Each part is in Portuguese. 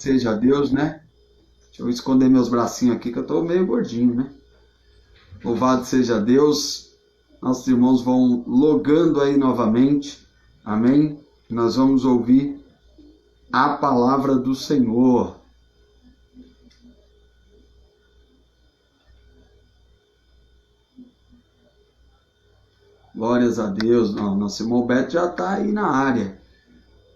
Seja Deus, né? Deixa eu esconder meus bracinhos aqui, que eu tô meio gordinho, né? Louvado seja Deus. Nossos irmãos vão logando aí novamente. Amém? Nós vamos ouvir a palavra do Senhor. Glórias a Deus. Nosso irmão Beto já está aí na área.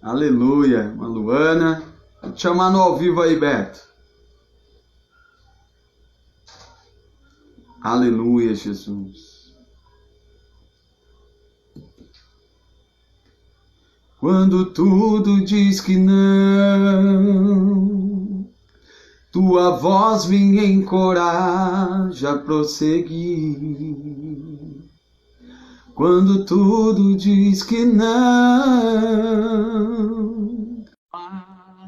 Aleluia. Irmã Luana. Vou te chamar no ao vivo aí, Beto. Aleluia, Jesus. Quando tudo diz que não, tua voz me encoraja a prosseguir. Quando tudo diz que não,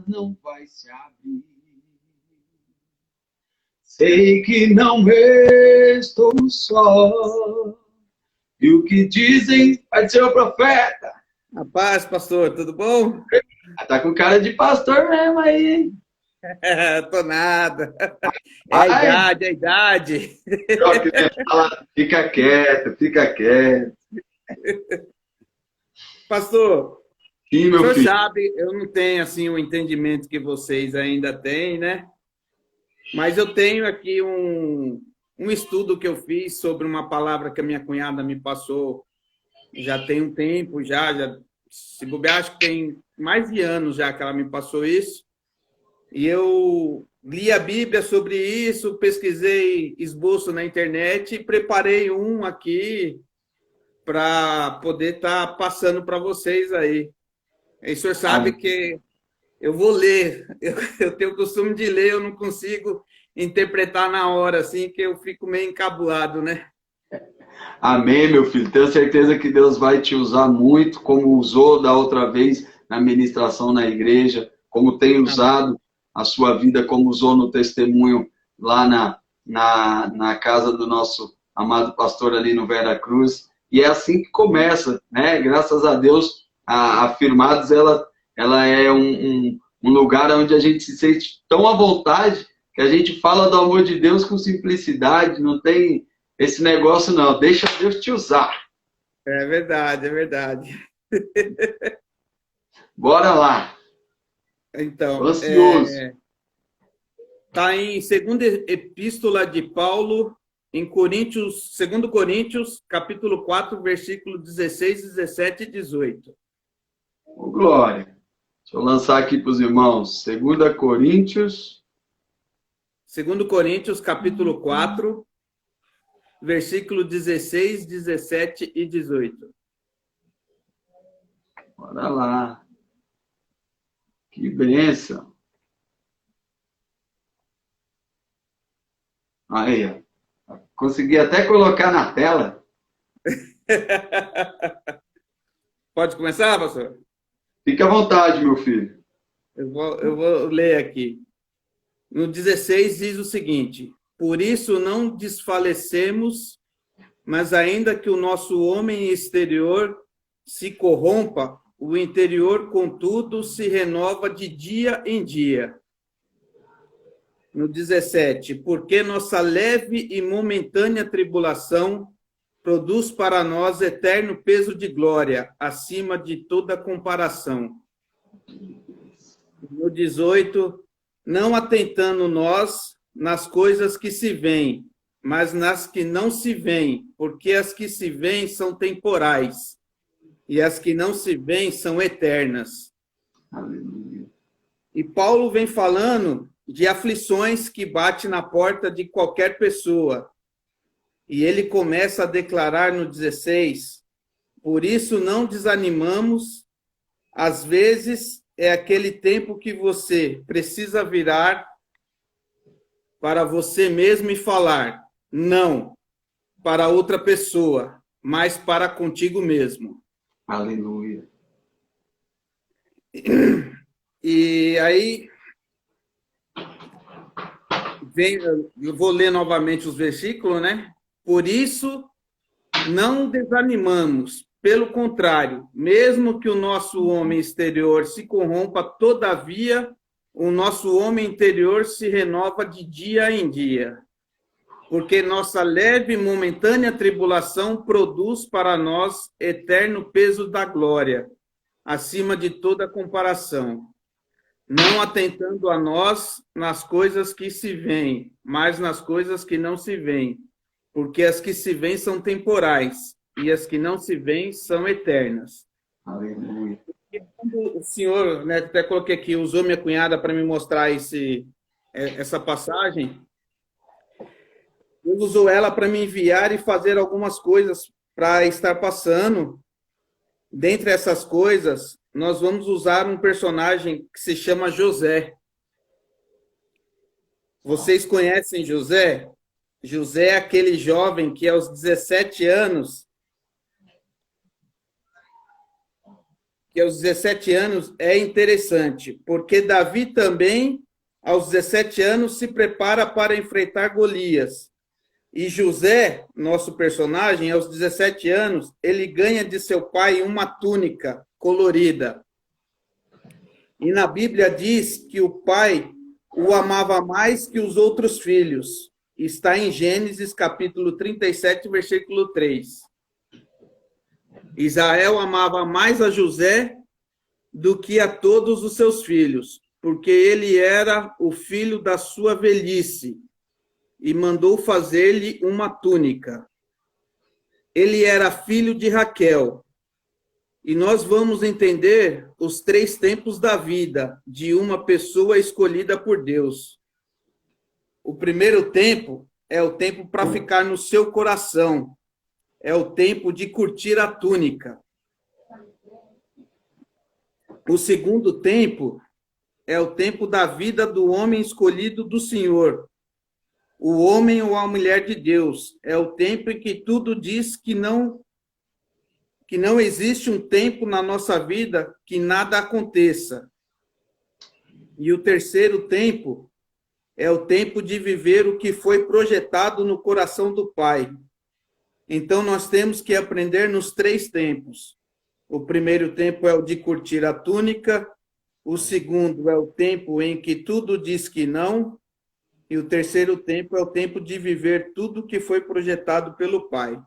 não vai se abrir. Sei que não estou só. E o que dizem vai ser o profeta. A paz, pastor, tudo bom? Tá com cara de pastor mesmo aí, hein? Tô nada. É a idade, é a idade. Fica quieto, fica quieto. Pastor, Sim, meu o senhor filho. sabe, eu não tenho assim o entendimento que vocês ainda têm, né? Mas eu tenho aqui um estudo que eu fiz sobre uma palavra que a minha cunhada me passou já tem um tempo, já se bobear, acho que tem mais de anos já que ela me passou isso. E eu li a Bíblia sobre isso, pesquisei esboço na internet e preparei um aqui para poder estar passando para vocês aí. E o senhor sabe que eu vou ler, eu tenho o costume de ler, eu não consigo interpretar na hora, assim, que eu fico meio encabulado, né? Amém, meu filho. Tenho certeza que Deus vai te usar muito, como usou da outra vez na ministração na igreja, como tem usado a sua vida, como usou no testemunho lá na casa do nosso amado pastor ali no Vera Cruz. E é assim que começa, né? Graças a Deus, a Firmados, ela é um lugar onde a gente se sente tão à vontade que a gente fala do amor de Deus com simplicidade, não tem esse negócio não, deixa Deus te usar. É verdade, é verdade. Bora lá. Então, ansioso. Está em segunda epístola de Paulo, em Coríntios, 2 Coríntios, capítulo 4, versículo 16, 17 e 18. Ô, glória. Deixa eu lançar aqui para os irmãos. 2 Coríntios. 2 Coríntios, capítulo 4, versículo 16, 17 e 18. Bora lá. Que bênção. Aí, consegui até colocar na tela. Pode começar, pastor? Fique à vontade, meu filho. Eu vou ler aqui. No 16 diz o seguinte: por isso não desfalecemos, mas ainda que o nosso homem exterior se corrompa, o interior, contudo, se renova de dia em dia. No 17, porque nossa leve e momentânea tribulação produz para nós eterno peso de glória, acima de toda comparação. No 18, não atentando nós nas coisas que se veem, mas nas que não se veem, porque as que se veem são temporais, e as que não se veem são eternas. Aleluia. E Paulo vem falando de aflições que bate na porta de qualquer pessoa. E ele começa a declarar no 16, por isso não desanimamos, às vezes é aquele tempo que você precisa virar para você mesmo e falar, não para outra pessoa, mas para contigo mesmo. Aleluia. E aí, eu vou ler novamente os versículos, né? Por isso, não desanimamos. Pelo contrário, mesmo que o nosso homem exterior se corrompa, todavia, o nosso homem interior se renova de dia em dia, porque nossa leve e momentânea tribulação produz para nós eterno peso da glória, acima de toda comparação, não atentando a nós nas coisas que se veem, mas nas coisas que não se veem, porque as que se veem são temporais, e as que não se veem são eternas. Aleluia. O senhor, né, até coloquei aqui, usou minha cunhada para me mostrar essa passagem. Deus usou ela para me enviar e fazer algumas coisas para estar passando. Dentre essas coisas, nós vamos usar um personagem que se chama José. Vocês conhecem José? José é aquele jovem que aos 17 anos é interessante, porque Davi também, aos 17 anos, se prepara para enfrentar Golias. E José, nosso personagem, aos 17 anos, ele ganha de seu pai uma túnica colorida. E na Bíblia diz que o pai o amava mais que os outros filhos. Está em Gênesis, capítulo 37, versículo 3. Israel amava mais a José do que a todos os seus filhos, porque ele era o filho da sua velhice, e mandou fazer-lhe uma túnica. Ele era filho de Raquel. E nós vamos entender os 3 tempos da vida de uma pessoa escolhida por Deus. O primeiro tempo é o tempo para ficar no seu coração. É o tempo de curtir a túnica. O segundo tempo é o tempo da vida do homem escolhido do Senhor. O homem ou a mulher de Deus. É o tempo em que tudo diz que não existe um tempo na nossa vida que nada aconteça. E o terceiro tempo é o tempo de viver o que foi projetado no coração do Pai. Então, nós temos que aprender nos 3 tempos. O primeiro tempo é o de curtir a túnica, o segundo é o tempo em que tudo diz que não, e o terceiro tempo é o tempo de viver tudo que foi projetado pelo Pai.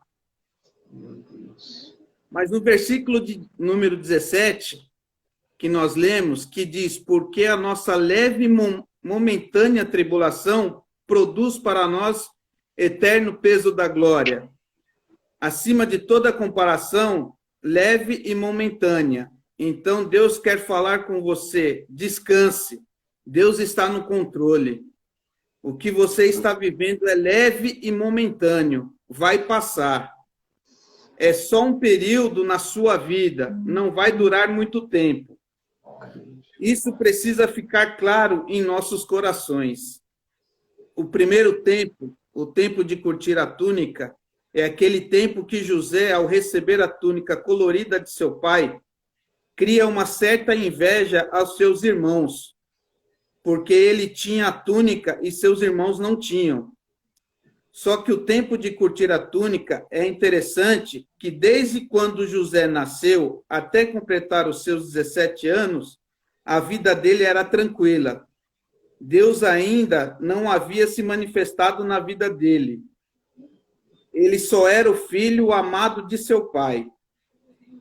Mas no versículo de número 17, que nós lemos, que diz, porque a nossa leve momentânea tribulação produz para nós eterno peso da glória, acima de toda comparação, leve e momentânea. Então, Deus quer falar com você, descanse, Deus está no controle. O que você está vivendo é leve e momentâneo, vai passar. É só um período na sua vida, não vai durar muito tempo. Isso precisa ficar claro em nossos corações. O primeiro tempo, o tempo de curtir a túnica, é aquele tempo que José, ao receber a túnica colorida de seu pai, cria uma certa inveja aos seus irmãos, porque ele tinha a túnica e seus irmãos não tinham. Só que o tempo de curtir a túnica é interessante que desde quando José nasceu até completar os seus 17 anos, a vida dele era tranquila. Deus ainda não havia se manifestado na vida dele. Ele só era o filho amado de seu pai.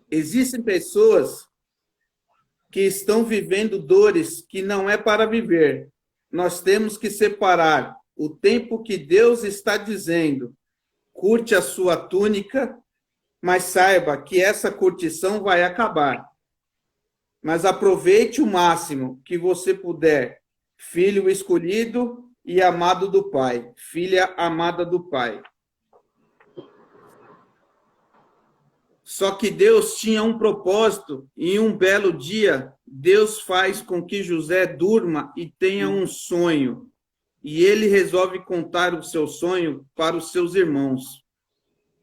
Existem pessoas que estão vivendo dores que não é para viver. Nós temos que separar o tempo que Deus está dizendo. Curte a sua túnica, mas saiba que essa curtição vai acabar. Mas aproveite o máximo que você puder. Filho escolhido e amado do Pai. Filha amada do Pai. Só que Deus tinha um propósito e um belo dia, Deus faz com que José durma e tenha um sonho. E ele resolve contar o seu sonho para os seus irmãos.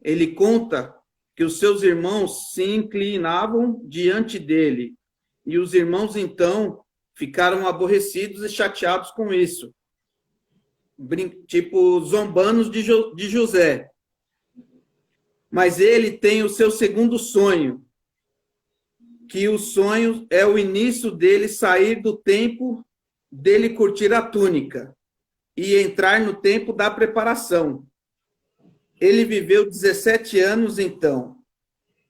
Ele conta que os seus irmãos se inclinavam diante dele. E os irmãos, então, ficaram aborrecidos e chateados com isso. Tipo, zombanos de José. Mas ele tem o seu segundo sonho, que o sonho é o início dele sair do tempo dele curtir a túnica e entrar no tempo da preparação. Ele viveu 17 anos, então.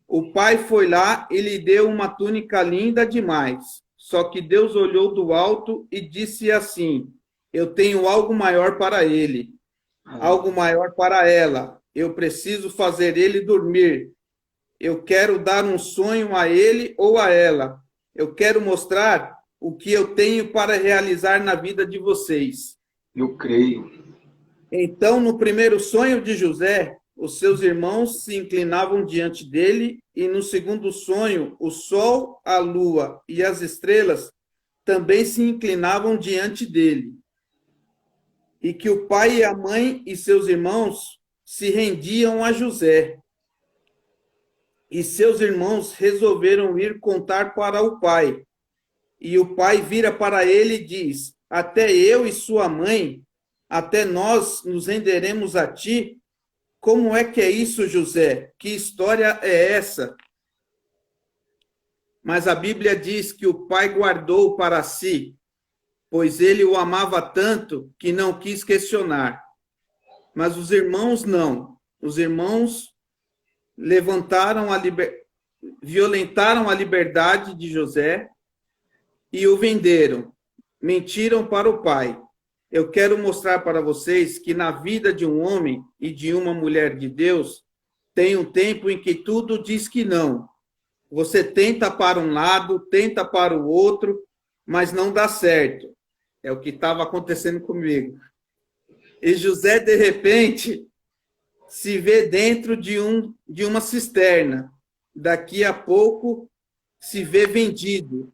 O pai foi lá e lhe deu uma túnica linda demais. Só que Deus olhou do alto e disse assim: eu tenho algo maior para ele, algo maior para ela. Eu preciso fazer ele dormir. Eu quero dar um sonho a ele ou a ela. Eu quero mostrar o que eu tenho para realizar na vida de vocês. Eu creio. Então, no primeiro sonho de José, os seus irmãos se inclinavam diante dele, e no segundo sonho, o sol, a lua e as estrelas também se inclinavam diante dele. E que o pai e a mãe e seus irmãos se rendiam a José. E seus irmãos resolveram ir contar para o pai. E o pai vira para ele e diz: até eu e sua mãe, até nós nos renderemos a ti. Como é que é isso, José? Que história é essa? Mas a Bíblia diz que o pai guardou para si, pois ele o amava tanto que não quis questionar. Mas os irmãos não. Os irmãos violentaram a liberdade de José e o venderam. Mentiram para o pai. Eu quero mostrar para vocês que na vida de um homem e de uma mulher de Deus, tem um tempo em que tudo diz que não. Você tenta para um lado, tenta para o outro, mas não dá certo. É o que estava acontecendo comigo. E José, de repente, se vê dentro de uma cisterna. Daqui a pouco, se vê vendido.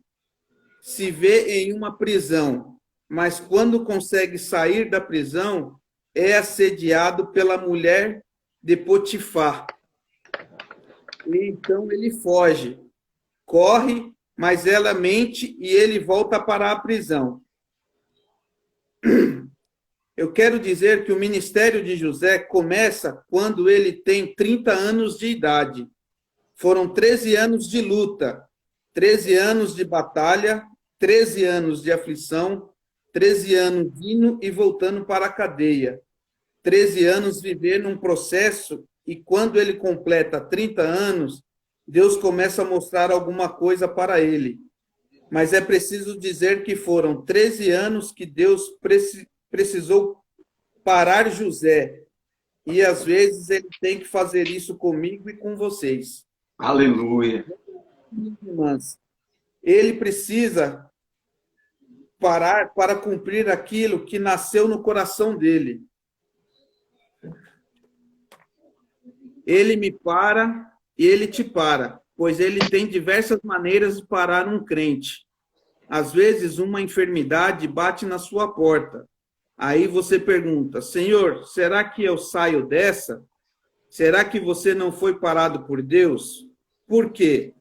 Se vê em uma prisão. Mas quando consegue sair da prisão, é assediado pela mulher de Potifar. E então ele foge, corre, mas ela mente e ele volta para a prisão. Eu quero dizer que o ministério de José começa quando ele tem 30 anos de idade. Foram 13 anos de luta, 13 anos de batalha, 13 anos de aflição, 13 anos indo e voltando para a cadeia. 13 anos viver num processo, e quando ele completa 30 anos, Deus começa a mostrar alguma coisa para ele. Mas é preciso dizer que foram 13 anos que Deus precisou parar José. E às vezes ele tem que fazer isso comigo e com vocês. Aleluia. Irmãs, ele precisa parar para cumprir aquilo que nasceu no coração dele. Ele me para e ele te para, pois ele tem diversas maneiras de parar um crente. Às vezes, uma enfermidade bate na sua porta. Aí você pergunta: Senhor, será que eu saio dessa? Será que você não foi parado por Deus? Por quê?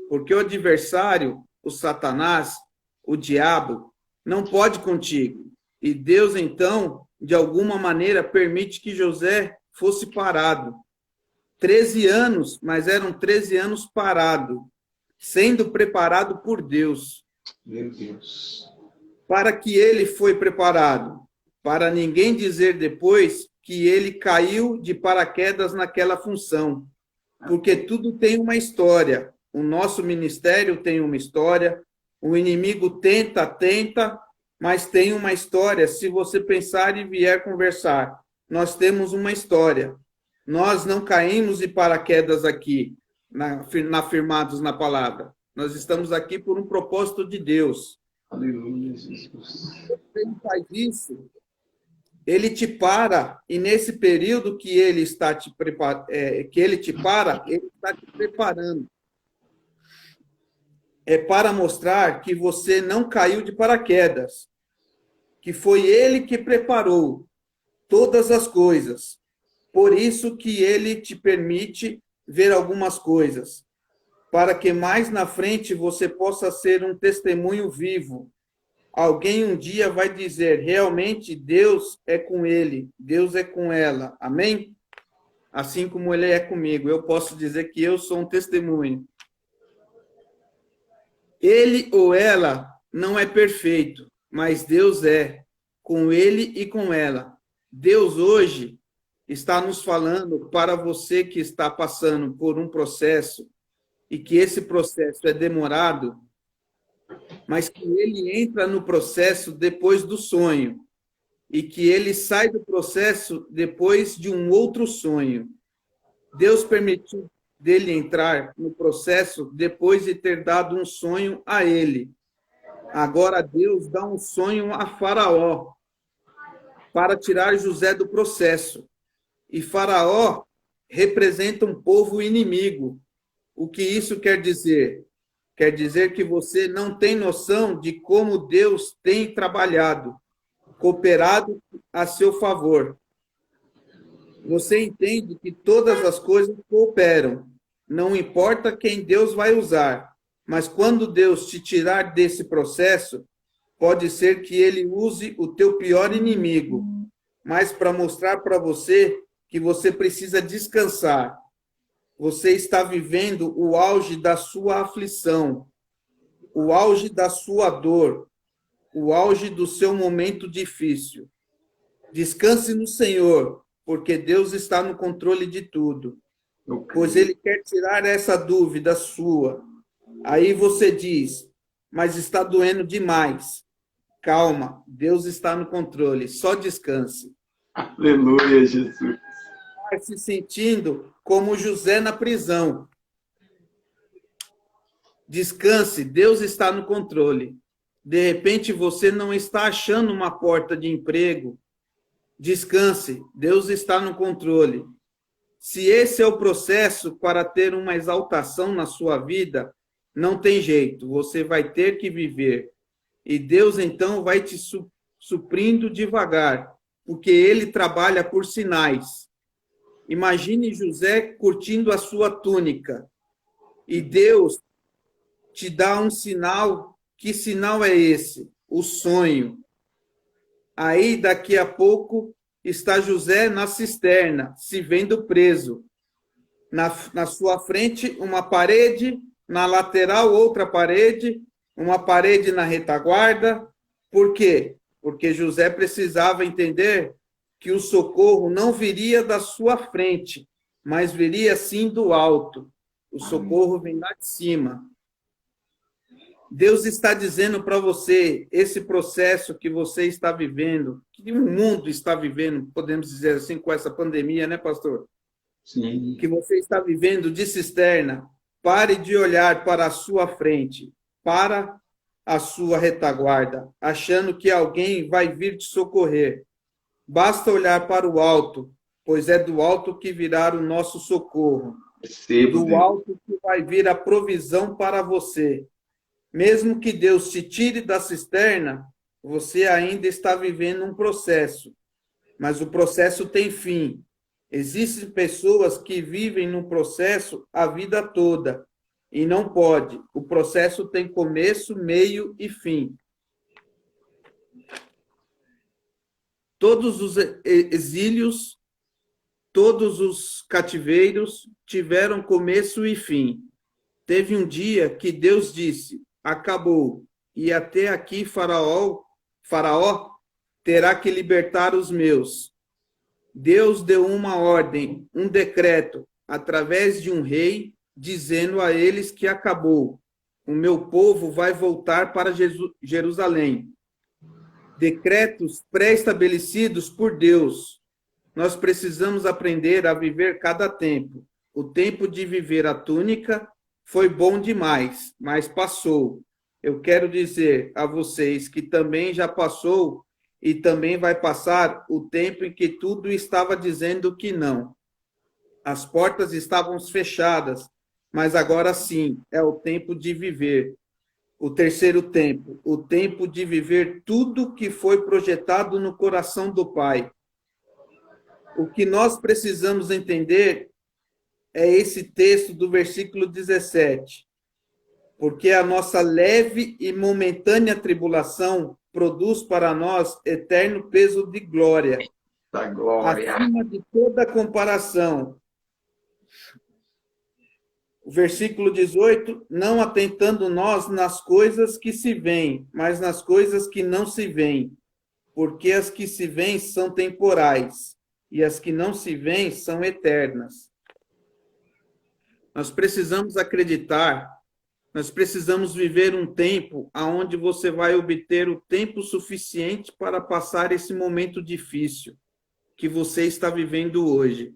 Porque o adversário, o Satanás, o diabo, não pode contigo. E Deus, então, de alguma maneira, permite que José fosse parado. 13 anos, mas eram 13 anos parado, sendo preparado por Deus. Meu Deus. Para que ele foi preparado? Para ninguém dizer depois que ele caiu de paraquedas naquela função. Porque tudo tem uma história. O nosso ministério tem uma história. O inimigo tenta, mas tem uma história. Se você pensar e vier conversar, nós temos uma história. Nós não caímos de paraquedas aqui, firmados na palavra. Nós estamos aqui por um propósito de Deus. Aleluia, Jesus. Ele faz isso, ele te para, e nesse período que ele está te ele está te preparando. É para mostrar que você não caiu de paraquedas, que foi ele que preparou todas as coisas. Por isso que ele te permite ver algumas coisas, para que mais na frente você possa ser um testemunho vivo. Alguém um dia vai dizer: realmente Deus é com ele, Deus é com ela. Amém? Assim como ele é comigo, eu posso dizer que eu sou um testemunho. Ele ou ela não é perfeito, mas Deus é com ele e com ela. Deus hoje está nos falando para você que está passando por um processo e que esse processo é demorado, mas que ele entra no processo depois do sonho e que ele sai do processo depois de um outro sonho. Deus permitiu dele entrar no processo depois de ter dado um sonho a ele. Agora Deus dá um sonho a Faraó para tirar José do processo. E Faraó representa um povo inimigo. O que isso quer dizer? Quer dizer que você não tem noção de como Deus tem trabalhado, cooperado a seu favor. Você entende que todas as coisas cooperam. Não importa quem Deus vai usar, mas quando Deus te tirar desse processo, pode ser que ele use o teu pior inimigo, mas para mostrar para você que você precisa descansar. Você está vivendo o auge da sua aflição, o auge da sua dor, o auge do seu momento difícil. Descanse no Senhor, porque Deus está no controle de tudo. Pois Ele quer tirar essa dúvida sua. Aí você diz, mas está doendo demais. Calma, Deus está no controle, só descanse. Aleluia, Jesus. Está se sentindo como José na prisão. Descanse, Deus está no controle. De repente você não está achando uma porta de emprego. Descanse, Deus está no controle. Se esse é o processo para ter uma exaltação na sua vida, não tem jeito, você vai ter que viver. E Deus então vai te suprindo devagar, porque Ele trabalha por sinais. Imagine José curtindo a sua túnica, e Deus te dá um sinal. Que sinal é esse? O sonho. Aí, daqui a pouco, está José na cisterna, se vendo preso. Na sua frente, uma parede, na lateral, outra parede, uma parede na retaguarda. Por quê? Porque José precisava entender que o socorro não viria da sua frente, mas viria sim do alto. O socorro vem lá de cima. Deus está dizendo para você, esse processo que você está vivendo, que o mundo está vivendo, podemos dizer assim, com essa pandemia, né, pastor? Sim. Que você está vivendo de cisterna, pare de olhar para a sua frente, para a sua retaguarda, achando que alguém vai vir te socorrer. Basta olhar para o alto, pois é do alto que virá o nosso socorro. Do alto que vai vir a provisão para você. Mesmo que Deus te tire da cisterna, você ainda está vivendo um processo. Mas o processo tem fim. Existem pessoas que vivem no processo a vida toda. E não pode. O processo tem começo, meio e fim. Todos os exílios, todos os cativeiros tiveram começo e fim. Teve um dia que Deus disse, acabou, e até aqui Faraó terá que libertar os meus. Deus deu uma ordem, um decreto, através de um rei, dizendo a eles que acabou. O meu povo vai voltar para Jerusalém. Decretos pré-estabelecidos por Deus. Nós precisamos aprender a viver cada tempo. O tempo de viver a túnica foi bom demais, mas passou. Eu quero dizer a vocês que também já passou e também vai passar o tempo em que tudo estava dizendo que não. As portas estavam fechadas, mas agora sim é o tempo de viver. O terceiro tempo, o tempo de viver tudo que foi projetado no coração do Pai. O que nós precisamos entender é esse texto do versículo 17. Porque a nossa leve e momentânea tribulação produz para nós eterno peso de glória. Da glória. Acima de toda comparação. O versículo 18, não atentando nós nas coisas que se veem, mas nas coisas que não se veem, porque as que se veem são temporais, e as que não se veem são eternas. Nós precisamos acreditar, nós precisamos viver um tempo onde você vai obter o tempo suficiente para passar esse momento difícil que você está vivendo hoje.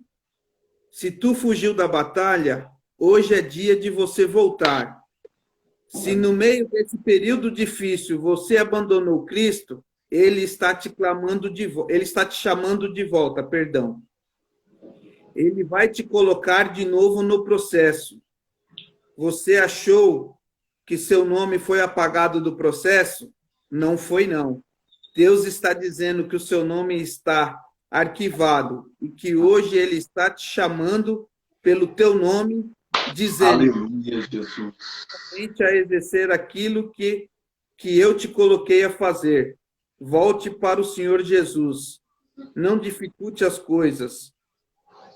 Se tu fugiu da batalha, hoje é dia de você voltar. Se no meio desse período difícil você abandonou Cristo, ele está te clamando ele está te chamando de volta, perdão. Ele vai te colocar de novo no processo. Você achou que seu nome foi apagado do processo? Não foi, não. Deus está dizendo que o seu nome está arquivado e que hoje ele está te chamando pelo teu nome, dizendo: aleluia, Jesus. Tente a exercer aquilo que eu te coloquei a fazer. Volte para o Senhor Jesus. Não dificulte as coisas.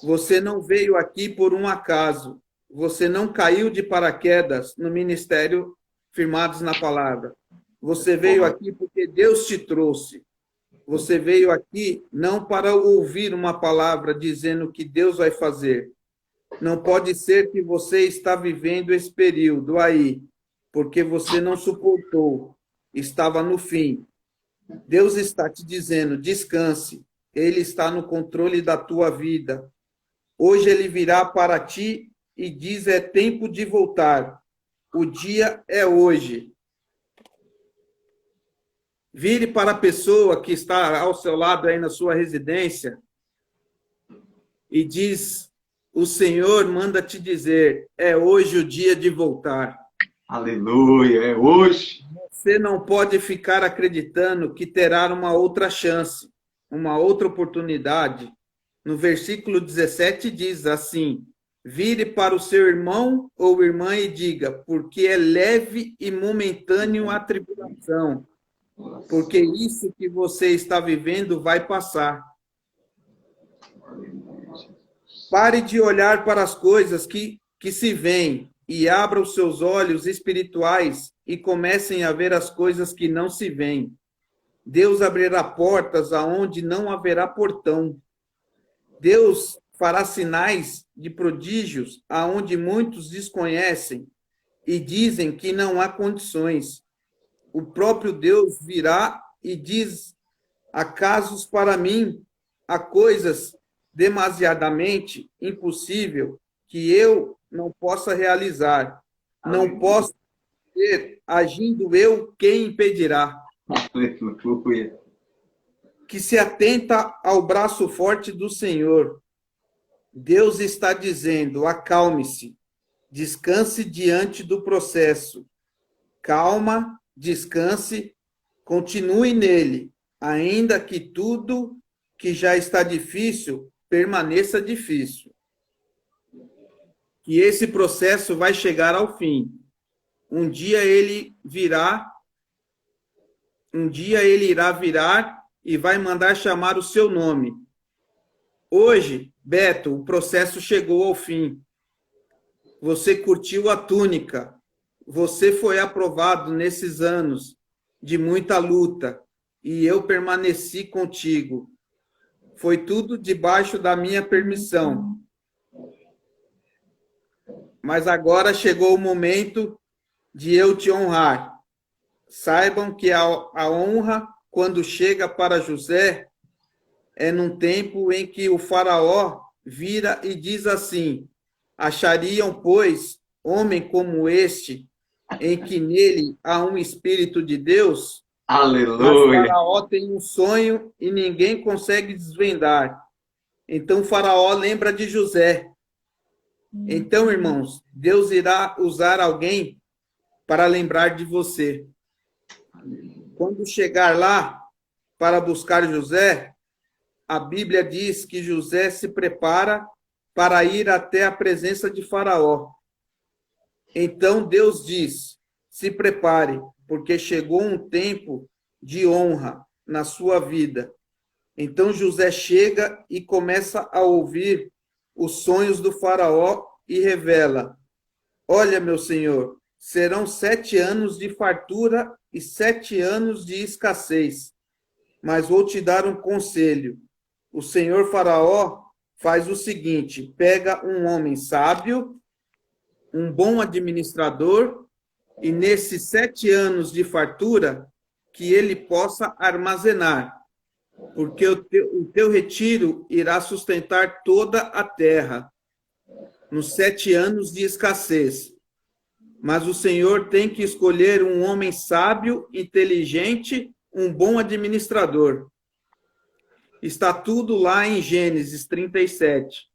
Você não veio aqui por um acaso. Você não caiu de paraquedas no ministério Firmados na Palavra. Você veio aqui porque Deus te trouxe. Você veio aqui não para ouvir uma palavra dizendo o que Deus vai fazer. Não pode ser que você está vivendo esse período aí, porque você não suportou, estava no fim. Deus está te dizendo, descanse. Ele está no controle da tua vida. Hoje ele virá para ti e diz, é tempo de voltar. O dia é hoje. Vire para a pessoa que está ao seu lado aí na sua residência e diz, o Senhor manda te dizer, é hoje o dia de voltar. Aleluia, é hoje. Você não pode ficar acreditando que terá uma outra chance, uma outra oportunidade. No versículo 17 diz assim, vire para o seu irmão ou irmã e diga, porque é leve e momentâneo a tribulação, porque isso que você está vivendo vai passar. Pare de olhar para as coisas que se veem e abra os seus olhos espirituais e comecem a ver as coisas que não se veem. Deus abrirá portas aonde não haverá portão. Deus fará sinais de prodígios aonde muitos desconhecem e dizem que não há condições. O próprio Deus virá e diz, há casos para mim, há coisas demasiadamente impossível que eu não possa realizar. Não posso ter, agindo eu, quem impedirá? Aleluia. Que se atenta ao braço forte do Senhor. Deus está dizendo, acalme-se, descanse diante do processo. Calma, descanse, continue nele, ainda que tudo que já está difícil permaneça difícil. Que esse processo vai chegar ao fim. Um dia ele irá virar e vai mandar chamar o seu nome. Hoje, Beto, o processo chegou ao fim. Você curtiu a túnica. Você foi aprovado nesses anos de muita luta e eu permaneci contigo. Foi tudo debaixo da minha permissão. Mas agora chegou o momento de eu te honrar. Saibam que a honra, quando chega para José, é num tempo em que o faraó vira e diz assim, achariam, pois, homem como este, em que nele há um Espírito de Deus? Aleluia. Mas faraó tem um sonho e ninguém consegue desvendar. Então faraó lembra de José. Então, irmãos, Deus irá usar alguém para lembrar de você. Quando chegar lá para buscar José, a Bíblia diz que José se prepara para ir até a presença de Faraó. Então Deus diz, se prepare, porque chegou um tempo de honra na sua vida. Então José chega e começa a ouvir os sonhos do Faraó e revela, olha, meu senhor, serão 7 anos de fartura e 7 anos de escassez. Mas vou te dar um conselho. O senhor Faraó faz o seguinte: pega um homem sábio, um bom administrador, e nesses 7 anos de fartura, que ele possa armazenar, porque o teu retiro irá sustentar toda a terra, nos 7 anos de escassez. Mas o Senhor tem que escolher um homem sábio, inteligente, um bom administrador. Está tudo lá em Gênesis 37.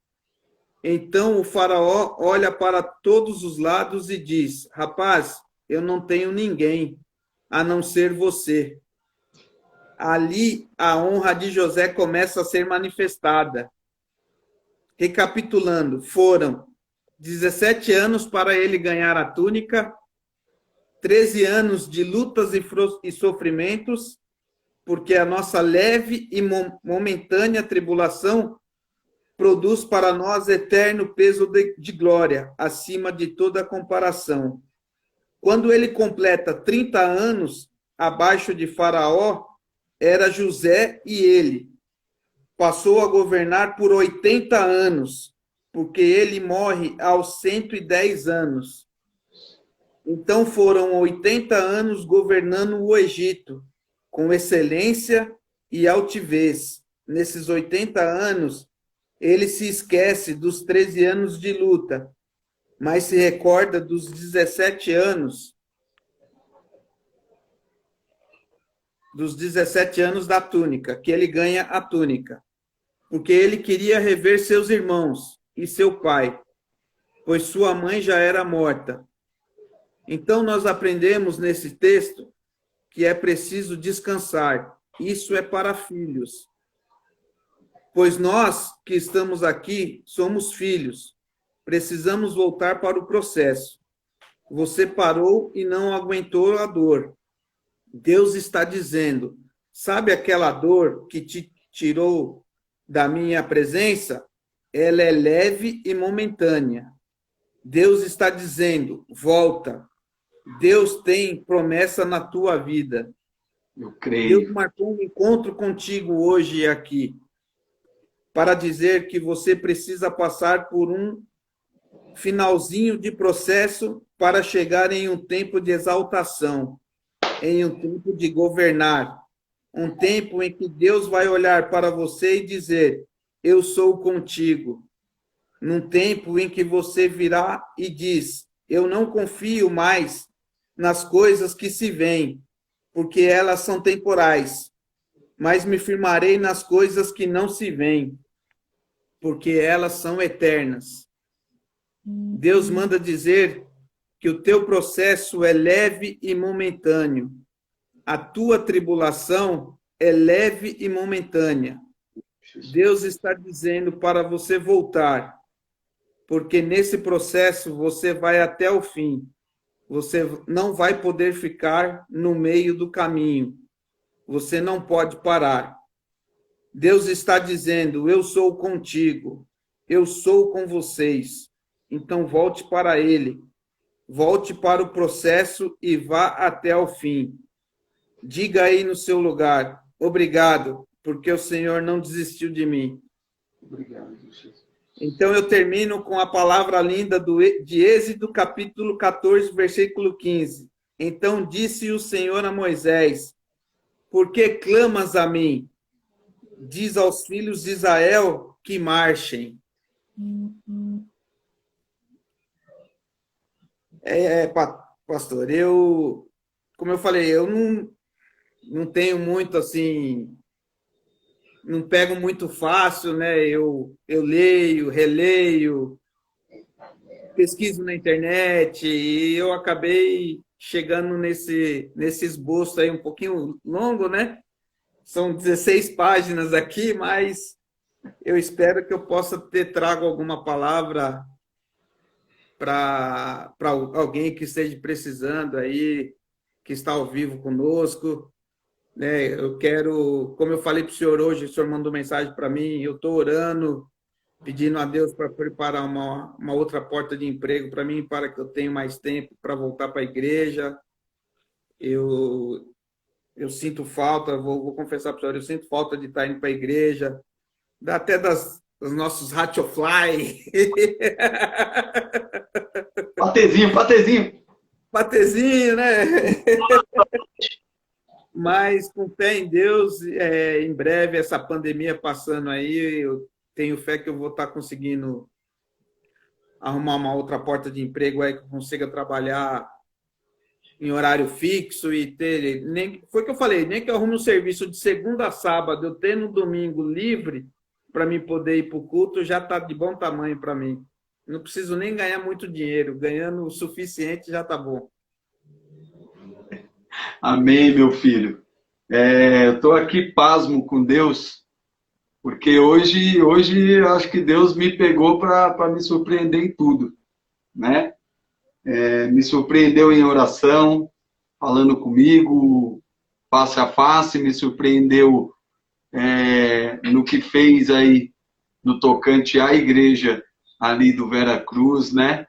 Então o Faraó olha para todos os lados e diz: rapaz, eu não tenho ninguém a não ser você. Ali a honra de José começa a ser manifestada. Recapitulando, foram 17 anos para ele ganhar a túnica, 13 anos de lutas e sofrimentos, porque a nossa leve e momentânea tribulação produz para nós eterno peso de glória, acima de toda comparação. Quando ele completa 30 anos, abaixo de Faraó, era José e ele. Passou a governar por 80 anos, porque ele morre aos 110 anos. Então foram 80 anos governando o Egito, com excelência e altivez. Nesses 80 anos, ele se esquece dos 13 anos de luta, mas se recorda dos 17 anos, da túnica, que ele ganha a túnica, porque ele queria rever seus irmãos e seu pai, pois sua mãe já era morta. Então nós aprendemos nesse texto que é preciso descansar. Isso é para filhos. Pois nós que estamos aqui somos filhos. Precisamos voltar para o processo. Você parou e não aguentou a dor. Deus está dizendo: sabe aquela dor que te tirou da minha presença? Ela é leve e momentânea. Deus está dizendo: volta. Deus tem promessa na tua vida. Eu creio. Deus marcou um encontro contigo hoje aqui para dizer que você precisa passar por um finalzinho de processo para chegar em um tempo de exaltação, em um tempo de governar, um tempo em que Deus vai olhar para você e dizer: eu sou contigo. Num tempo em que você virá e diz: eu não confio mais nas coisas que se veem, porque elas são temporais, mas me firmarei nas coisas que não se veem, porque elas são eternas. Deus manda dizer que o teu processo é leve e momentâneo. A tua tribulação é leve e momentânea. Deus está dizendo para você voltar, porque nesse processo você vai até o fim. Você não vai poder ficar no meio do caminho. Você não pode parar. Deus está dizendo: eu sou contigo. Eu sou com vocês. Então volte para Ele. Volte para o processo e vá até o fim. Diga aí no seu lugar: obrigado, porque o Senhor não desistiu de mim. Obrigado, Jesus. Então eu termino com a palavra linda de Êxodo, capítulo 14, versículo 15. Então disse o Senhor a Moisés: por que clamas a mim? Diz aos filhos de Israel que marchem. Pastor, como eu falei, eu não tenho muito assim, não pego muito fácil, né? Eu leio, releio, pesquiso na internet e eu acabei chegando nesse esboço aí um pouquinho longo, né? São 16 páginas aqui, mas eu espero que eu possa ter trago alguma palavra para alguém que esteja precisando aí, que está ao vivo conosco. Né? Eu quero, como eu falei para o senhor hoje, o senhor mandou mensagem para mim, eu estou orando pedindo a Deus para preparar uma outra porta de emprego para mim, para que eu tenha mais tempo para voltar para a igreja. Eu sinto falta, vou confessar para a senhora, eu sinto falta de estar indo para a igreja, até dos nossos Ratiofly. Patezinho, patezinho. Patezinho, né? Mas com fé em Deus, em breve, essa pandemia passando aí, eu tenho fé que eu vou estar conseguindo arrumar uma outra porta de emprego aí que eu consiga trabalhar em horário fixo e ter... Foi o que eu falei, nem que eu arrume um serviço de segunda a sábado, eu ter no domingo livre para mim poder ir para o culto, já está de bom tamanho para mim. Não preciso nem ganhar muito dinheiro, ganhando o suficiente já está bom. Amém, meu filho. Eu estou aqui pasmo com Deus, porque hoje acho que Deus me pegou para me surpreender em tudo, né? Me surpreendeu em oração, falando comigo, face a face, me surpreendeu no que fez aí no tocante à igreja ali do Vera Cruz, né?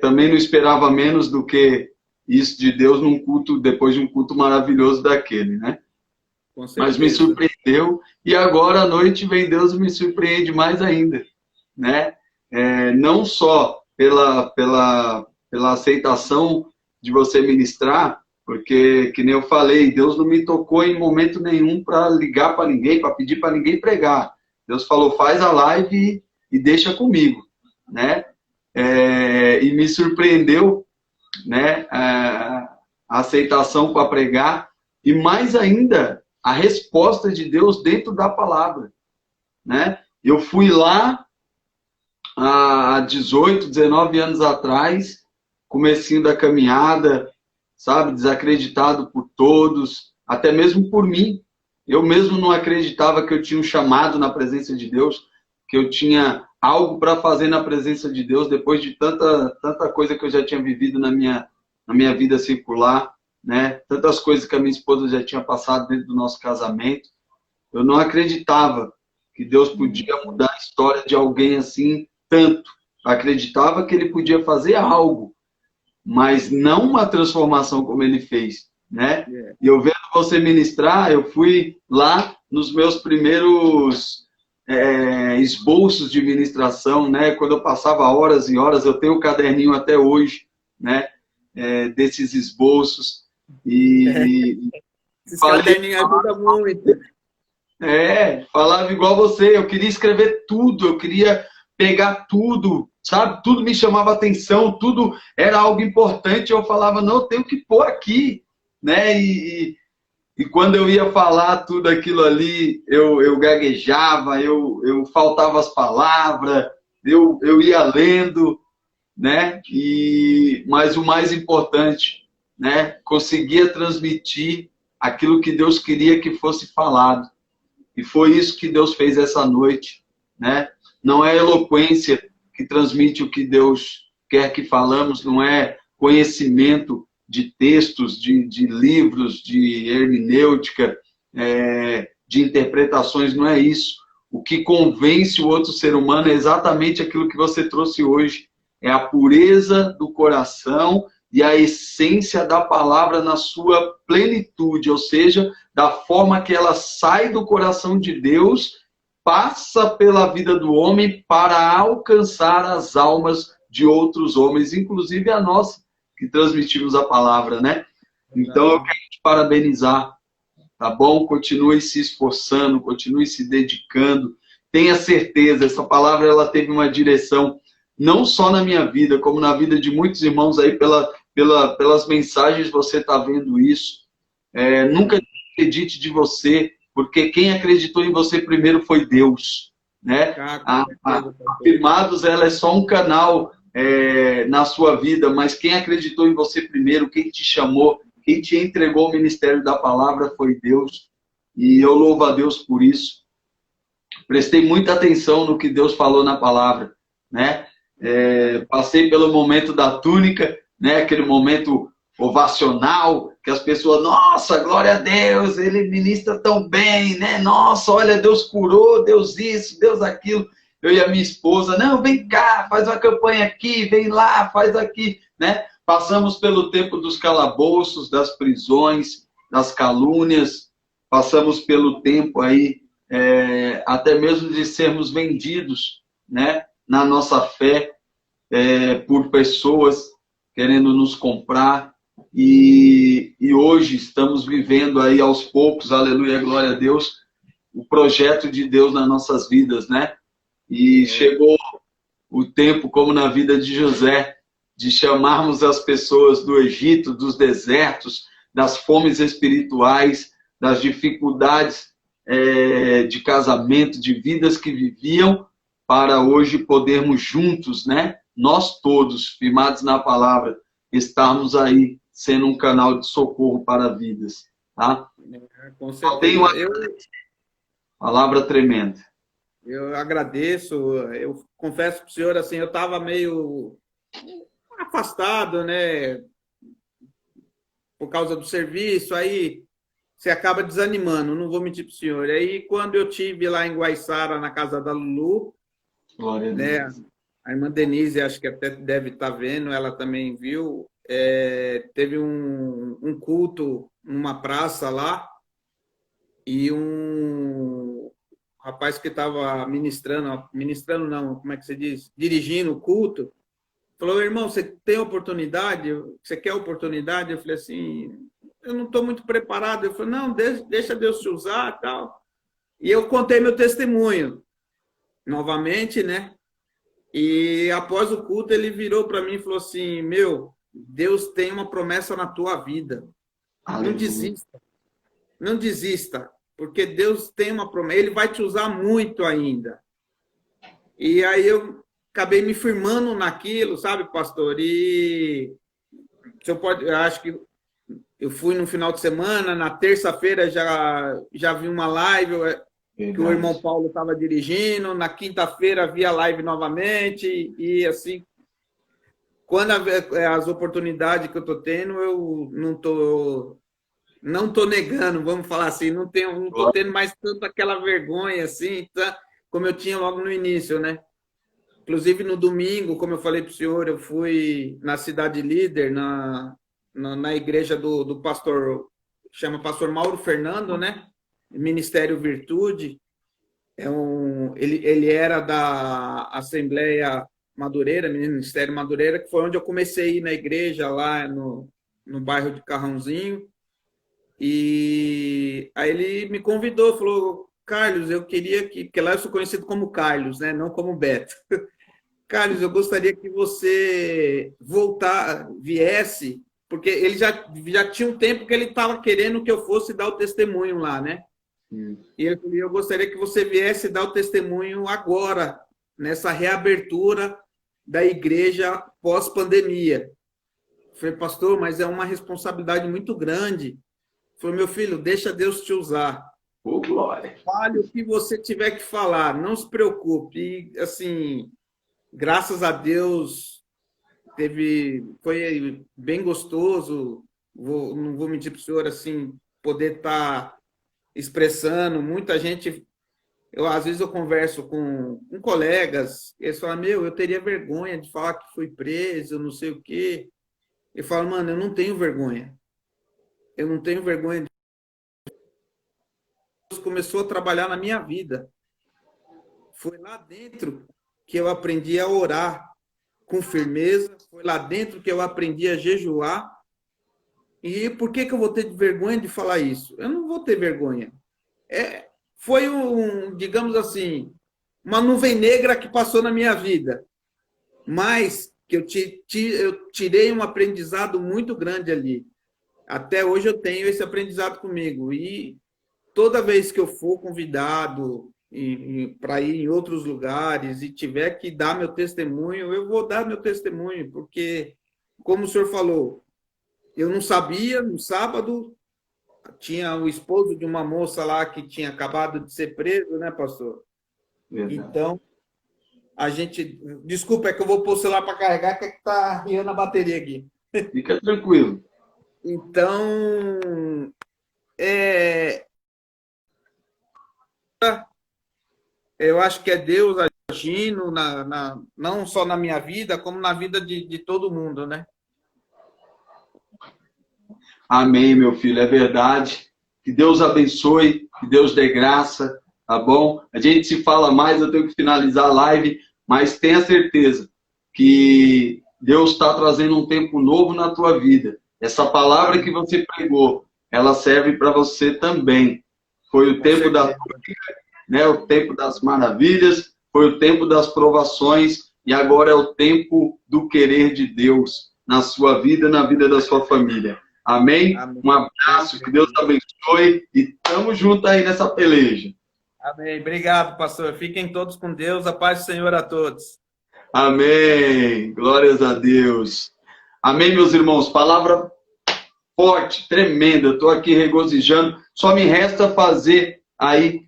Também não esperava menos do que isso de Deus num culto, depois de um culto maravilhoso daquele, né? Mas me surpreendeu, e agora à noite vem Deus e me surpreende mais ainda, né? Não só pela aceitação de você ministrar, porque, que nem eu falei, Deus não me tocou em momento nenhum para ligar para ninguém, para pedir para ninguém pregar. Deus falou, faz a live e deixa comigo, né? E me surpreendeu, né, a aceitação para pregar, e mais ainda, a resposta de Deus dentro da palavra, né? Eu fui lá há 18, 19 anos atrás, comecinho da caminhada, sabe, desacreditado por todos, até mesmo por mim. Eu mesmo não acreditava que eu tinha um chamado na presença de Deus, que eu tinha algo para fazer na presença de Deus, depois de tanta coisa que eu já tinha vivido na minha vida circular, né? Tantas coisas que a minha esposa já tinha passado dentro do nosso casamento. Eu não acreditava que Deus podia mudar a história de alguém assim tanto. Eu acreditava que Ele podia fazer algo, mas não uma transformação como Ele fez, né? E eu vendo você ministrar, eu fui lá nos meus primeiros esboços de ministração, né? Quando eu passava horas e horas, eu tenho o caderninho até hoje, né? Desses esboços. Esses caderninhos ajudam muito. Falava igual você, eu queria escrever tudo, eu queria pegar tudo, sabe? Tudo me chamava atenção, tudo era algo importante, eu falava, não, eu tenho que pôr aqui, né? E quando eu ia falar tudo aquilo ali, eu gaguejava, eu faltava as palavras, eu ia lendo, né? Mas o mais importante, né? Conseguia transmitir aquilo que Deus queria que fosse falado. E foi isso que Deus fez essa noite, né? Não é eloquência que transmite o que Deus quer que falamos, não é conhecimento de textos, de livros, de hermenêutica, de interpretações, não é isso. O que convence o outro ser humano é exatamente aquilo que você trouxe hoje. É a pureza do coração e a essência da palavra na sua plenitude, ou seja, da forma que ela sai do coração de Deus, passa pela vida do homem para alcançar as almas de outros homens, inclusive a nossa, que transmitimos a palavra, né? Então eu quero te parabenizar, tá bom? Continue se esforçando, continue se dedicando. Tenha certeza, essa palavra ela teve uma direção não só na minha vida, como na vida de muitos irmãos aí, pelas mensagens você está vendo isso. Nunca acredite de você, porque quem acreditou em você primeiro foi Deus, né? A Afirmados, ela é só um canal na sua vida, mas quem acreditou em você primeiro, quem te chamou, quem te entregou o ministério da palavra foi Deus, e eu louvo a Deus por isso. Prestei muita atenção no que Deus falou na palavra, né? Passei pelo momento da túnica, né? Aquele momento ovacional, que as pessoas, nossa, glória a Deus, ele ministra tão bem, né? Nossa, olha, Deus curou, Deus isso, Deus aquilo. eu e a minha esposa, não, vem cá, faz uma campanha aqui, vem lá, faz aqui, né? Passamos pelo tempo dos calabouços, das prisões, das calúnias, passamos pelo tempo aí, até mesmo de sermos vendidos, né? Na nossa fé, por pessoas querendo nos comprar, e hoje estamos vivendo aí aos poucos, aleluia, glória a Deus, o projeto de Deus nas nossas vidas, né? E chegou o tempo, como na vida de José, de chamarmos as pessoas do Egito, dos desertos, das fomes espirituais, das dificuldades de casamento, de vidas que viviam, para hoje podermos juntos, né? Nós todos, firmados na palavra, estarmos aí sendo um canal de socorro para vidas, tá? Com certeza. Tem uma palavra tremenda. Eu agradeço. Eu confesso para o senhor, assim, eu estava meio afastado, né? Por causa do serviço, aí você acaba desanimando, não vou mentir para o senhor. Aí, quando eu tive lá em Guaiçara, na casa da Lulu, Glória a Deus. né? A irmã Denise, acho que até deve estar vendo, ela também viu. Teve um culto numa praça lá, e um rapaz que estava ministrando não, como é que se diz? Dirigindo o culto, falou, irmão, você tem oportunidade? Você quer oportunidade? Eu falei assim, eu não estou muito preparado. Eu falei, não, deixa Deus te usar e tal. E eu contei meu testemunho, novamente, né? E após o culto, ele virou para mim e falou assim, Deus tem uma promessa na tua vida. Aleluia. Não desista. Não desista, porque Deus tem uma promessa. Ele vai te usar muito ainda. E aí eu acabei me firmando naquilo, sabe, pastor? E eu acho que eu fui no final de semana, na terça-feira já vi uma live que o irmão Paulo estava dirigindo, na quinta-feira vi a live novamente, e assim, quando as oportunidades que eu estou tendo, eu não tô negando, vamos falar assim, não tô tendo mais tanto aquela vergonha assim, tá? Como eu tinha logo no início, né? Inclusive no domingo, como eu falei para o senhor, eu fui na Cidade Líder, na igreja do pastor, chama pastor Mauro Fernando, né? Ministério Virtude. Ele era da Assembleia Madureira, Ministério Madureira, que foi onde eu comecei a ir na igreja, lá no bairro de Carrãozinho. E aí ele me convidou, falou, Carlos, eu queria porque lá eu sou conhecido como Carlos, né? Não como Beto. Carlos, eu gostaria que você viesse, porque ele já tinha um tempo que ele estava querendo que eu fosse dar o testemunho lá, né? E ele falou, eu gostaria que você viesse dar o testemunho agora, nessa reabertura da igreja pós-pandemia. Eu falei, pastor, mas é uma responsabilidade muito grande. Falei, meu filho, deixa Deus te usar. Oh, glória. Fale o que você tiver que falar, não se preocupe. E, assim, graças a Deus, foi bem gostoso. Não vou mentir para o senhor, assim, poder estar expressando. Muita gente, às vezes eu converso com colegas, eles falam, eu teria vergonha de falar que fui preso, não sei o quê. Eu falo, mano, eu não tenho vergonha. Eu não tenho vergonha. Deus começou a trabalhar na minha vida. Foi lá dentro que eu aprendi a orar com firmeza. Foi lá dentro que eu aprendi a jejuar. E por que eu vou ter vergonha de falar isso? Eu não vou ter vergonha. Foi digamos assim, uma nuvem negra que passou na minha vida. Mas que eu tirei um aprendizado muito grande ali. Até hoje eu tenho esse aprendizado comigo. E toda vez que eu for convidado para ir em outros lugares e tiver que dar meu testemunho, eu vou dar meu testemunho, porque, como o senhor falou, eu não sabia, no sábado, tinha o esposo de uma moça lá que tinha acabado de ser preso, né, pastor? Verdade. Então, a gente... Desculpa, é que eu vou pôr o celular para carregar, que está riando a bateria aqui. Fica tranquilo. Então, eu acho que é Deus agindo, não só na minha vida, como na vida de todo mundo, né? Amém, meu filho, é verdade. Que Deus abençoe, que Deus dê graça, tá bom? A gente se fala mais, eu tenho que finalizar a live, mas tenha certeza que Deus está trazendo um tempo novo na tua vida. Essa palavra que você pregou, ela serve para você também. Foi o tempo da, né, o tempo das maravilhas, foi o tempo das provações, e agora é o tempo do querer de Deus na sua vida, na vida da sua família. Amém? Amém. Um abraço, que Deus abençoe e tamo junto aí nessa peleja. Amém. Obrigado, pastor. Fiquem todos com Deus. A paz do Senhor a todos. Amém. Glórias a Deus. Amém, meus irmãos. Palavra forte, tremenda. Eu estou aqui regozijando. Só me resta fazer aí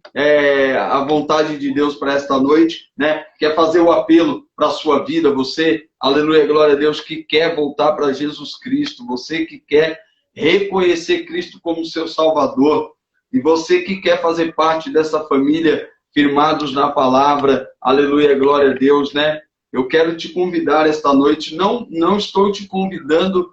a vontade de Deus para esta noite, né? Quer fazer o apelo para a sua vida, você, aleluia, glória a Deus, que quer voltar para Jesus Cristo, você que quer reconhecer Cristo como seu Salvador, e você que quer fazer parte dessa família, firmados na palavra, aleluia, glória a Deus, né? Eu quero te convidar esta noite, não estou te convidando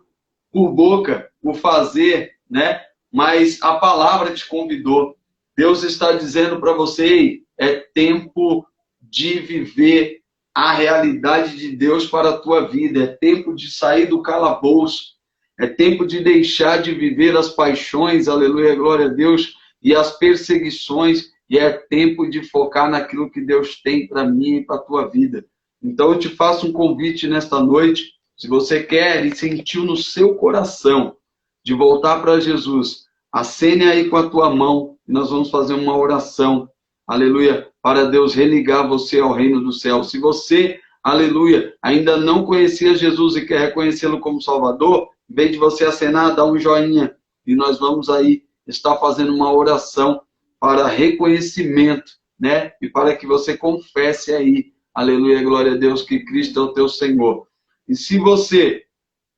por boca, por fazer, né? Mas a palavra te convidou. Deus está dizendo para você, é tempo de viver a realidade de Deus para a tua vida, é tempo de sair do calabouço, é tempo de deixar de viver as paixões, aleluia, glória a Deus, e as perseguições, e é tempo de focar naquilo que Deus tem para mim e para a tua vida. Então eu te faço um convite nesta noite, se você quer e sentiu no seu coração de voltar para Jesus, acene aí com a tua mão e nós vamos fazer uma oração, aleluia, para Deus religar você ao reino do céu. Se você, aleluia, ainda não conhecia Jesus e quer reconhecê-lo como Salvador, em vez de você acenar, dá um joinha e nós vamos aí estar fazendo uma oração para reconhecimento, né? E para que você confesse aí, aleluia, glória a Deus, que Cristo é o teu Senhor. E se você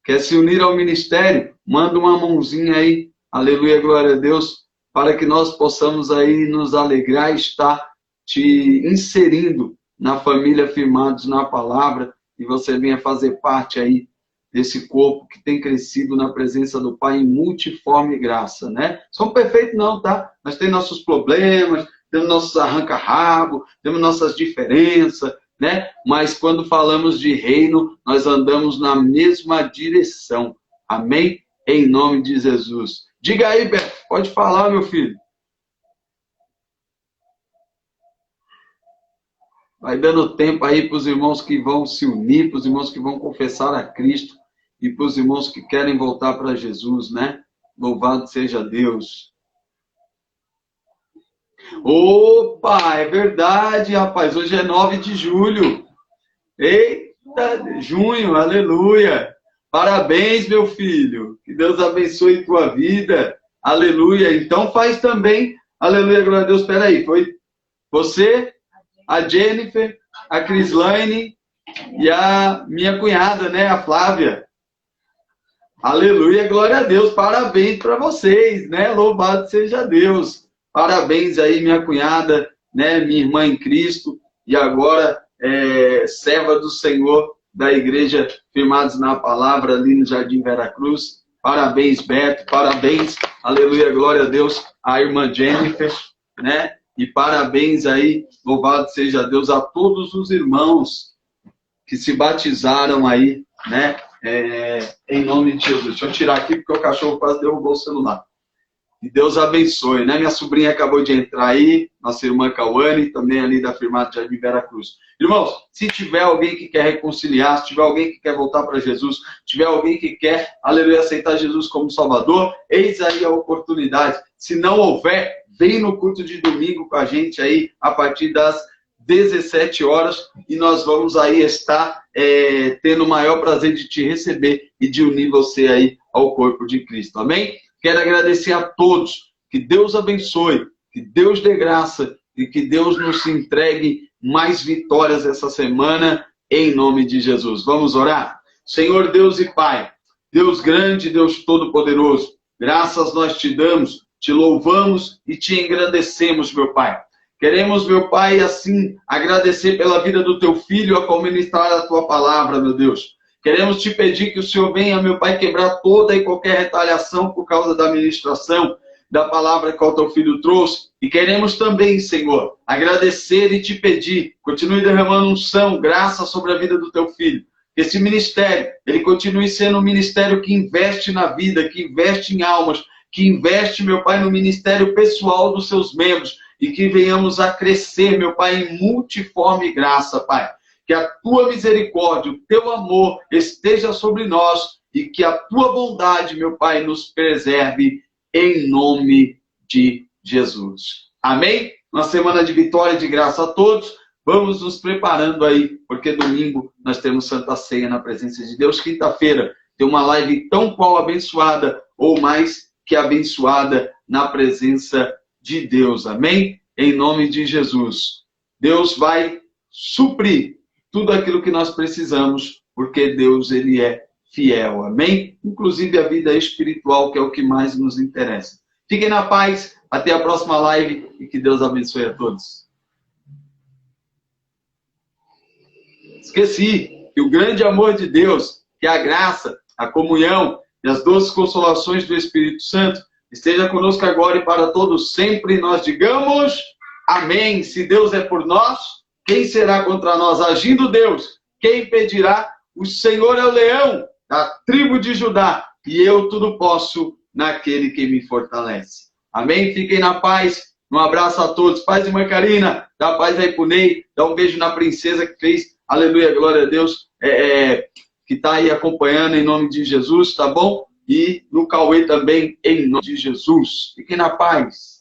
quer se unir ao ministério, manda uma mãozinha aí, aleluia, glória a Deus, para que nós possamos aí nos alegrar e estar te inserindo na família Firmados na Palavra, e você venha fazer parte aí desse corpo que tem crescido na presença do Pai em multiforme graça, né? Somos perfeitos não, tá? Nós temos nossos problemas, temos nossos arranca-rabo, temos nossas diferenças, né? Mas quando falamos de reino, nós andamos na mesma direção. Amém? Em nome de Jesus. Diga aí, Beto, pode falar, meu filho. Vai dando tempo aí para os irmãos que vão se unir, para os irmãos que vão confessar a Cristo e para os irmãos que querem voltar para Jesus, né? Louvado seja Deus. Opa, é verdade, rapaz. Hoje é 9 de julho. Eita, junho, aleluia. Parabéns, meu filho. Que Deus abençoe tua vida. Aleluia. Então faz também. Aleluia, glória a Deus. Espera aí. Foi você, a Jennifer, a Crislaine e a minha cunhada, né? A Flávia. Aleluia, glória a Deus. Parabéns para vocês, né? Louvado seja Deus. Parabéns aí, minha cunhada, né? Minha irmã em Cristo. E agora, serva do Senhor da igreja Firmados na Palavra, ali no Jardim Veracruz. Parabéns, Beto. Parabéns, aleluia, glória a Deus, a irmã Jennifer, né? E parabéns aí, louvado seja Deus, a todos os irmãos que se batizaram aí, né? Em nome de Jesus. Deixa eu tirar aqui, porque o cachorro quase derrubou o celular. E Deus abençoe, né? Minha sobrinha acabou de entrar aí, nossa irmã Cauane, também ali da Firmado Jardim Veracruz. Irmãos, se tiver alguém que quer reconciliar, se tiver alguém que quer voltar para Jesus, se tiver alguém que quer, aleluia, aceitar Jesus como Salvador, eis aí a oportunidade. Se não houver, vem no culto de domingo com a gente aí, a partir das 17 horas, e nós vamos aí estar tendo o maior prazer de te receber e de unir você aí ao corpo de Cristo. Amém? Quero agradecer a todos. Que Deus abençoe, que Deus dê graça e que Deus nos entregue mais vitórias essa semana, em nome de Jesus. Vamos orar? Senhor Deus e Pai, Deus grande, Deus todo-poderoso, graças nós te damos, te louvamos e te engrandecemos, meu Pai. Queremos, meu Pai, assim, agradecer pela vida do teu filho a ministrar a tua palavra, meu Deus. Queremos te pedir que o Senhor venha, meu Pai, quebrar toda e qualquer retaliação por causa da ministração da palavra que o teu filho trouxe. E queremos também, Senhor, agradecer e te pedir, continue derramando unção, graça sobre a vida do teu filho. Que esse ministério, ele continue sendo um ministério que investe na vida, que investe em almas, que investe, meu Pai, no ministério pessoal dos seus membros. E que venhamos a crescer, meu Pai, em multiforme graça, Pai. Que a tua misericórdia, o teu amor esteja sobre nós e que a tua bondade, meu Pai, nos preserve em nome de Jesus. Amém? Uma semana de vitória e de graça a todos. Vamos nos preparando aí, porque domingo nós temos Santa Ceia na presença de Deus. Quinta-feira tem uma live tão qual abençoada, ou mais que abençoada, na presença de Deus. Amém? Em nome de Jesus. Deus vai suprir tudo aquilo que nós precisamos, porque Deus, ele é fiel. Amém? Inclusive a vida espiritual, que é o que mais nos interessa. Fiquem na paz. Até a próxima live e que Deus abençoe a todos. Esqueci que o grande amor de Deus, que a graça, a comunhão e as doces consolações do Espírito Santo esteja conosco agora e para todos sempre. Nós digamos amém. Se Deus é por nós, quem será contra nós? Agindo Deus, quem impedirá? O Senhor é o leão da tribo de Judá e eu tudo posso naquele que me fortalece. Amém? Fiquem na paz. Um abraço a todos. Paz, irmã Karina. Dá paz aí pro Ney. Dá um beijo na princesa que fez. Aleluia, glória a Deus. Que está aí acompanhando em nome de Jesus, tá bom? E no Cauê também, em nome de Jesus. Fiquem na paz.